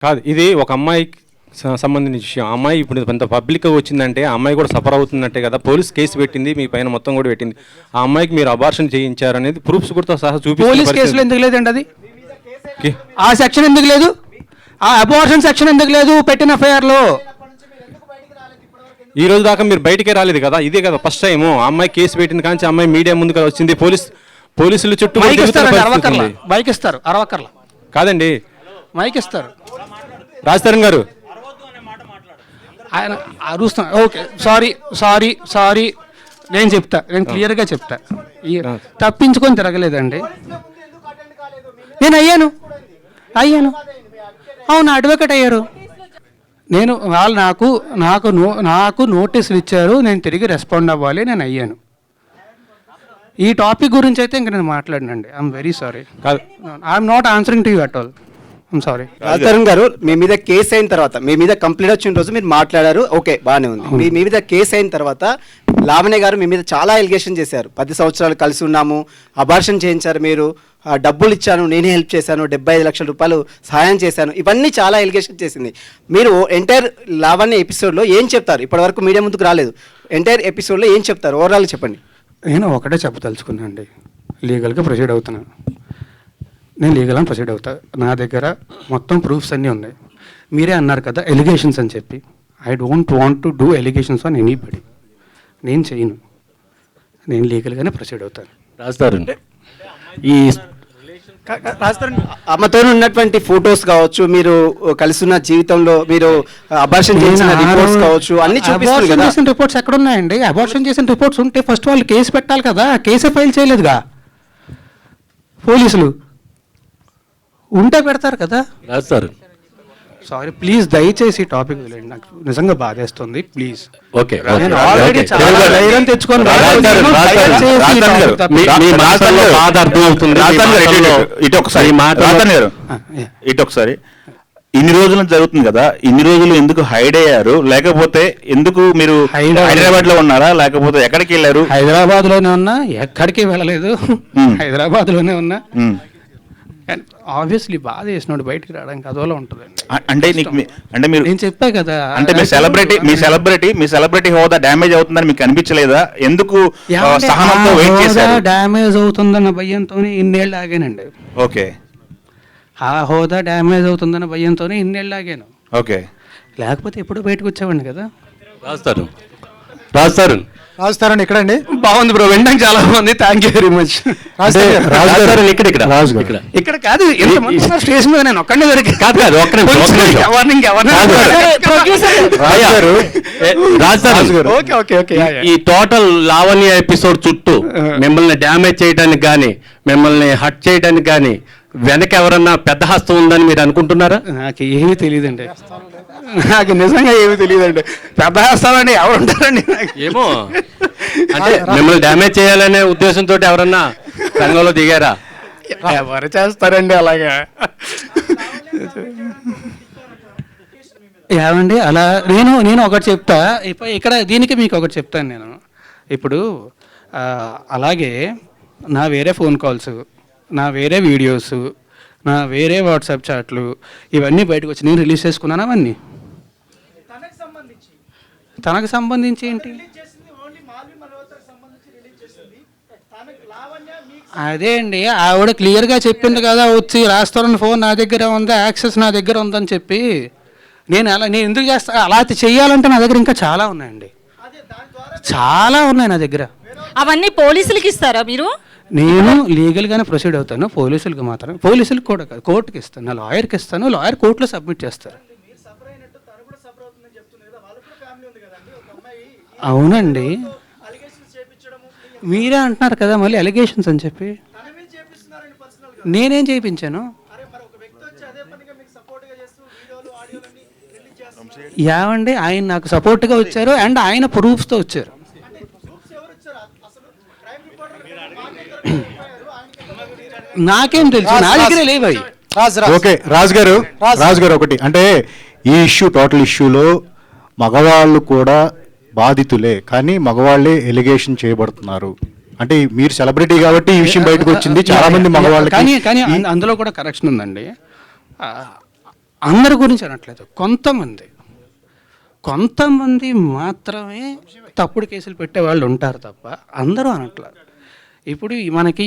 కాదు, ఇది ఒక అమ్మాయికి సంబంధించిన విషయం. అమ్మాయి ఇప్పుడు ఇంత పబ్లిక్గా వచ్చిందంటే ఆ అమ్మాయి కూడా సఫర్ అవుతున్నట్టే కదా. పోలీస్ కేసు పెట్టింది, మీ పైన మొత్తం కూడా పెట్టింది. ఆ అమ్మాయికి మీరు అబార్షన్ చేయించారు అనేది ప్రూఫ్స్ కూడా సహా చూపిస్తారు. పోలీస్ కేసులో ఎందుకు లేదండి అది? ఆ సెక్షన్ ఎందుకు లేదు? ఆ అబార్షన్ సెక్షన్ ఎందుకు లేదు పెట్టిన ఎఫ్ఐఆర్లో? ఈ రోజు దాకా మీరు బయటికే రాలేదు కదా. ఇదే కదా ఫస్ట్ టైం అమ్మాయి కేసు పెట్టింది కానీ అమ్మాయి మీడియా ముందుకు వచ్చింది. పోలీసులు చుట్టూ బైక్ ఇస్తారు అరవకర్లా కాదండి, మైక్ ఇస్తారు. రాజతరణ్ గారు ఆయన అరుస్తున్నారు. ఓకే, సారీ సారీ సారీ, నేను చెప్తా, నేను క్లియర్గా చెప్తా. తప్పించుకొని తిరగలేదండి, నేను అయ్యాను. అవును, అడ్వకేట్ అయ్యారు. నేను వాళ్ళు నాకు నోటీసులు ఇచ్చారు, నేను తిరిగి రెస్పాండ్ అవ్వాలి, నేను అయ్యాను. ఈ టాపిక్ గురించి అయితే ఇంక నేను మాట్లాడినండి. I'm very sorry. I'm not answering to you at all. I'm sorry. Rajtarun గారు, మీ మీద కేసు అయిన తర్వాత, మీ మీద కంప్లైంట్ వచ్చిన రోజు మీరు మాట్లాడారు, ఓకే బాగానే ఉంది. మీ మీద కేసు అయిన తర్వాత లావణ్య గారు మీ మీద చాలా ఎలిగేషన్ చేశారు. 10 సంవత్సరాలు కలిసి ఉన్నాము, అబార్షన్ చేయించారు, మీరు డబ్బులు ఇచ్చాను, నేనే హెల్ప్ చేశాను, 75 లక్షల రూపాయలు సహాయం చేశాను, ఇవన్నీ చాలా ఎలిగేషన్ చేసింది. మీరు ఎంటైర్ లావణ్య ఎపిసోడ్లో ఏం చెప్తారు? ఇప్పటివరకు మీడియా ముందుకు రాలేదు. ఎంటైర్ ఎపిసోడ్లో ఏం చెప్తారు? ఓవరాల్ చెప్పండి. నేను ఒకటే చెప్పదలుచుకున్నాను అండి, లీగల్గా ప్రొసీడ్ అవుతున్నాను. నేను లీగల్గా ప్రొసీడ్ అవుతా. నా దగ్గర మొత్తం ప్రూఫ్స్ అన్నీ ఉన్నాయి. మీరే అన్నారు కదా ఎలిగేషన్స్ అని చెప్పి. I don't want to do allegations on anybody. నేను చేయను, నేను లీగల్గానే ప్రొసీడ్ అవుతాను. రాజతరణ్, ఈ అమ్మతో ఉన్నటువంటి ఫొటోస్ కావచ్చు, మీరు కలిసి ఉన్న జీవితంలో మీరు అబార్షన్ చేసిన రిపోర్ట్స్ కావచ్చు, అన్ని చూపిస్తారు కదా. చేసిన రిపోర్ట్స్ ఎక్కడ ఉన్నాయండి? అబార్షన్ చేసిన రిపోర్ట్స్ ఉంటే ఫస్ట్ వాళ్ళు కేసు పెట్టాలి కదా. కేసే ఫైల్ చేయలేదుగా పోలీసులు. ఉంటే పెడతారు కదా. రాజతరణ్ సారీ, ప్లీజ్ దయచేసి టాపిక్ వదిలేండి, నాకు నిజంగా బాధేస్తుంది. ప్లీజ్. ఓకే, ఆల్రెడీ చాలా ధైర్యం తెచ్చుకొని ఇటు ఒకసారి ఇన్ని రోజులు జరుగుతుంది కదా, ఇన్ని రోజులు ఎందుకు హైడ్ అయ్యారు? లేకపోతే ఎందుకు మీరు హైదరాబాద్ లో ఉన్నారా, లేకపోతే ఎక్కడికి వెళ్ళారు? హైదరాబాద్ లోనే ఉన్నా, ఎక్కడికి వెళ్ళలేదు, హైదరాబాద్ లోనే ఉన్నా. ఆబ్వియస్లీ బాధ చేసినోడు బయటికి రావడానికి అదోలా ఉంటుంది. అంటే మీరు నేను చెప్పా కదా, అంటే మీ సెలబ్రిటీ హోదా డ్యామేజ్ అవుతుందని మీకు అనిపించలేదా? ఎందుకు సహనంతో వెయిట్ చేశారు? డ్యామేజ్ అవుతుందన్న భయంతోనే ఇన్నేళ్ళు ఆగానండి. ఓకే, ఆ హోదా డ్యామేజ్ అవుతుందన్న భయంతోనే ఇన్నేళ్ళు ఆగాను. ఓకే, లేకపోతే ఎప్పుడు బయటకు వచ్చేవాడిని కదా. రాజతరణ్ ఎక్కడండి? బాగుంది బ్రో, వినడానికి చాలా బాగుంది, థ్యాంక్ యూ వెరీ మచ్. ఇక్కడ కాదు, స్టేషన్ మీద నేను ఒక్కడే దొరికి ఈ టోటల్ లావణ్య ఎపిసోడ్ చుట్టూ మిమ్మల్ని డ్యామేజ్ చేయడానికి కానీ, మిమ్మల్ని హట్ చేయడానికి కానీ వెనక ఎవరన్నా పెద్ద హస్తం ఉందని మీరు అనుకుంటున్నారా? నాకు ఏమీ తెలియదండి, నాకు నిజంగా ఏమీ తెలియదండి. పెద్ద హస్తాలని ఎవరు ఉంటారండి? ఏమో, అంటే మిమ్మల్ని డ్యామేజ్ చేయాలనే ఉద్దేశంతో ఎవరన్నా రంగంలో దిగారా? ఎవరు చేస్తారండి అలాగా? ఏమండి అలా నేను ఒకటి చెప్తా. ఇక్కడ దీనికి మీకు ఒకటి చెప్తాను నేను. ఇప్పుడు అలాగే నా వేరే ఫోన్ కాల్స్, నా వేరే వీడియోస్, నా వేరే వాట్సాప్ చాట్లు ఇవన్నీ బయటకు వచ్చి నేను రిలీజ్ చేసుకున్నాను. అవన్నీ తనకు సంబంధించి ఏంటి? అదే అండి, ఆవిడ క్లియర్గా చెప్పింది కదా, వచ్చి రాస్తారని ఫోన్ నా దగ్గర ఉంది, యాక్సెస్ నా దగ్గర ఉందని చెప్పి. నేను ఎందుకు చేస్తా? అలా చెయ్యాలంటే నా దగ్గర ఇంకా చాలా ఉన్నాయండి, చాలా ఉన్నాయి నా దగ్గర. అవన్నీ పోలీసులకి ఇస్తారా మీరు? నేను లీగల్గానే ప్రొసీడ్ అవుతాను. పోలీసులకు మాత్రం, పోలీసులకు కూడా కాదు, కోర్టుకి ఇస్తాను, నా లాయర్కి ఇస్తాను, లాయర్ కోర్టులో సబ్మిట్ చేస్తారు. అవునండి, మీరే అంటున్నారు కదా మళ్ళీ అలిగేషన్స్ అని చెప్పి. నేనేం చేయించాను? ఏమండి, ఆయన నాకు సపోర్ట్గా వచ్చారు అండ్ ఆయన ప్రూఫ్స్తో వచ్చారు. నాకేం తెలుసు, నా దగ్గర లేవు అవి. ఓకే, రాజు గారు ఒకటి అంటే ఈ టోటల్ ఇష్యూలో మగవాళ్ళు కూడా బాధితులే, కానీ మగవాళ్ళే ఎలిగేషన్ చేయబడుతున్నారు. అంటే మీరు సెలబ్రిటీ కాబట్టి ఈ విషయం బయటకు వచ్చింది. చాలా మంది మగవాళ్ళు కానీ అందులో కూడా కరెక్షన్ ఉందండి. అందరి గురించి అనట్లేదు, కొంతమంది మాత్రమే తప్పుడు కేసులు పెట్టే వాళ్ళు ఉంటారు తప్ప అందరూ అనట్లేదు. ఇప్పుడు మనకి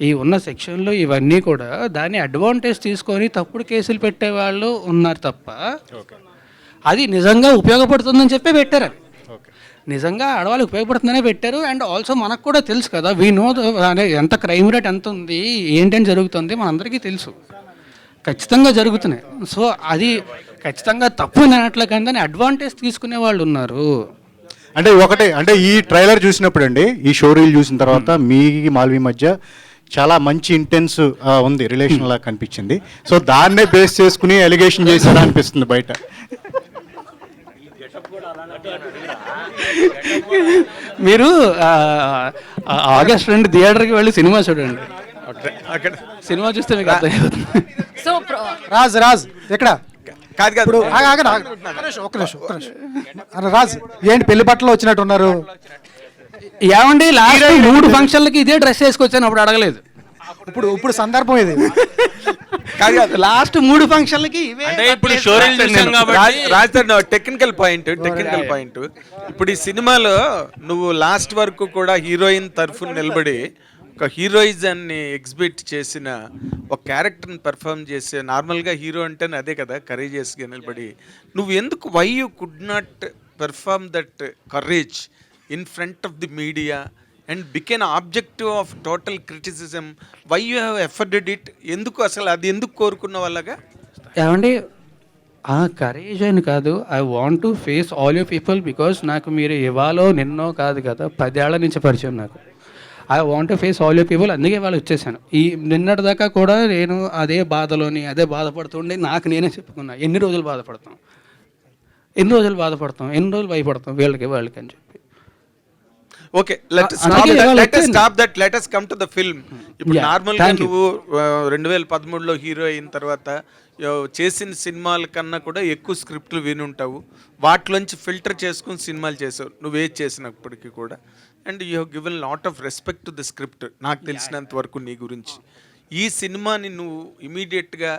ఈ ఉన్న సెక్షన్లో ఇవన్నీ కూడా దాన్ని అడ్వాంటేజ్ తీసుకొని తప్పుడు కేసులు పెట్టే వాళ్ళు ఉన్నారు తప్ప అది నిజంగా ఉపయోగపడుతుందని చెప్పి పెట్టారు. అది నిజంగా ఆడవాళ్ళకి ఉపయోగపడుతుందనే పెట్టారు. అండ్ ఆల్సో మనకు కూడా తెలుసు కదా, వీ నో అనే ఎంత క్రైమ్ రేట్ ఎంత ఉంది, ఏంటని జరుగుతుంది మనందరికీ తెలుసు, ఖచ్చితంగా జరుగుతున్నాయి. సో అది ఖచ్చితంగా తప్పు అనట్లే, కానీ దాన్ని అడ్వాంటేజ్ తీసుకునే వాళ్ళు ఉన్నారు. అంటే ఒకటే, అంటే ఈ ట్రైలర్ చూసినప్పుడు అండి, ఈ షో రీల్ చూసిన తర్వాత మీ మాల్వి మధ్య చాలా మంచి ఇంటెన్స్ ఉంది, రిలేషన్ లా కనిపించింది. సో దాన్నే బేస్ చేసుకుని ఎలిగేషన్ చేశారా అనిపిస్తుంది బయట. మీరు ఆగస్ట్ 2 థియేటర్కి వెళ్ళి సినిమా చూడండి, సినిమా చూస్తే మీకు అర్థమవుతుంది. సో రాజ్ ఎక్కడ ఇప్పుడు ఒక్క నిమిషం అరే రాజ్, ఏంటి పెళ్లి బట్టలు వచ్చినట్టు ఉన్నారు? ఏమండి లాస్ట్ 3 ఫంక్షన్లకి ఇదే డ్రెస్ వేసుకొచ్చాను, అప్పుడు అడగలేదు. ఇప్పుడు సందర్భం ఇది. లాస్ట్ 3 ఫంక్షన్లకి అంటే ఇప్పుడు షోరీలు చూసాం కాబట్టి రాజధాని టెక్నికల్ పాయింట్ ఇప్పుడు ఈ సినిమాలో నువ్వు లాస్ట్ వరకు కూడా హీరోయిన్ తరఫున నిలబడి ఒక హీరోయిజాన్ని ఎగ్జిబిట్ చేసిన ఒక క్యారెక్టర్ని పెర్ఫామ్ చేసే, నార్మల్గా హీరో అంటేనే అదే కదా, కరేజియస్గా నిలబడి నువ్వు ఎందుకు why you could not perform that courage in front of the media and become objective of total criticism? Why you have afforded it? ఎందుకు అసలు అది ఎందుకు కోరుకున్న వాళ్ళగా? ఏమండి కరేజ్ అని కాదు, I want to face all you people, because నాకు మీరు ఇవాళో నిన్నో కాదు కదా, 10 ఏళ్ల నుంచి పరిచయం నాకు. I want to face all you people, అందుకే వాళ్ళు వచ్చేసాను. ఈ నిన్నటి దాకా కూడా నేను అదే బాధపడుతుండే నాకు నేనే చెప్పుకున్నా, ఎన్ని రోజులు బాధపడతాం, ఎన్ని రోజులు భయపడతాం వాళ్ళకి అని చెప్పి. Okay, let us come to the film. ఇప్పుడు నార్మల్ గా నువ్వు 2013లో హీరో అయిన తర్వాత చేసిన సినిమాల కన్నా కూడా ఎక్కువ స్క్రిప్ట్లు వినుంటావు, వాటిలోంచి ఫిల్టర్ చేసుకుని సినిమాలు చేసావు నువ్వే చేసినప్పటికీ కూడా. And you have given lot of respect to the script, నాకు తెలిసినంత వరకు నీ గురించి. ఈ సినిమాని నువ్వు ఇమీడియట్గా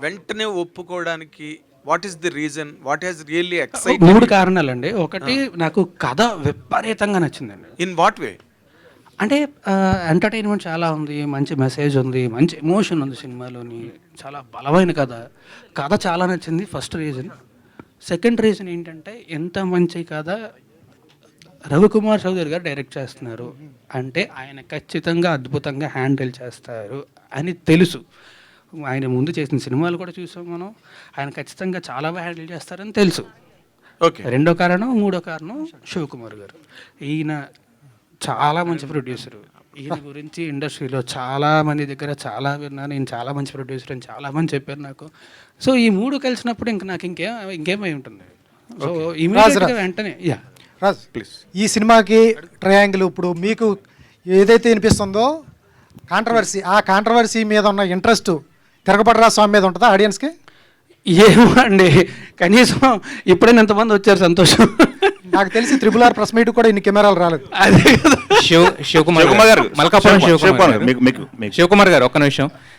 వెంటనే ఒప్పుకోవడానికి what is the reason? What has really excite? 3 కారణాలండి. ఒకటి, నాకు కథ విపరీతంగా నచ్చిందండి. In what way? అంటే ఎంటర్టైన్మెంట్ చాలా ఉంది, మంచి మెసేజ్ ఉంది, మంచి ఎమోషన్ ఉంది సినిమాలోని, చాలా బలమైన కథ చాలా నచ్చింది, ఫస్ట్ రీజన్. సెకండ్ రీజన్ ఏంటంటే, ఎంత మంచి కథ రవికుమార్ చౌదరి గారు డైరెక్ట్ చేస్తున్నారు అంటే ఆయన ఖచ్చితంగా అద్భుతంగా హ్యాండిల్ చేస్తారు అని తెలుసు. ఆయన ముందు చేసిన సినిమాలు కూడా చూసాం మనం, ఆయన ఖచ్చితంగా చాలా బాగా హ్యాండిల్ చేస్తారని తెలుసు. ఓకే. రెండో కారణం, మూడో కారణం శివకుమార్ గారు. ఈయన చాలా మంచి ప్రొడ్యూసరు. ఈయన గురించి ఇండస్ట్రీలో చాలా మంది దగ్గర చాలా విన్నాను, ఈయన చాలా మంచి ప్రొడ్యూసర్ అని చాలా మంది చెప్పారు నాకు. సో ఈ 3 కలిసినప్పుడు ఇంక నాకు ఇంకేమై ఉంటుంది. సో ఇమీడియట్గా వెంటనే రాజ్ ప్లీజ్, ఈ సినిమాకి ట్రయాంగిల్ ఇప్పుడు మీకు ఏదైతే వినిపిస్తుందో కాంట్రవర్సీ, ఆ కాంట్రవర్సీ మీద ఉన్న ఇంట్రెస్ట్ తిరగబడరా స్వామి మీద ఉంటుందా ఆడియన్స్కి? ఏమో అండి, కనీసం ఇప్పుడైనా ఎంతమంది వచ్చారు, సంతోషం. నాకు తెలిసి RRR ప్రెస్ మీట్ కూడా ఇన్ని కెమెరాలు రాలేదు. అదే కదా. శివకుమార్ గారు, మల్కాపురం శివకుమార్ గారు, ఒక్క నిమిషం.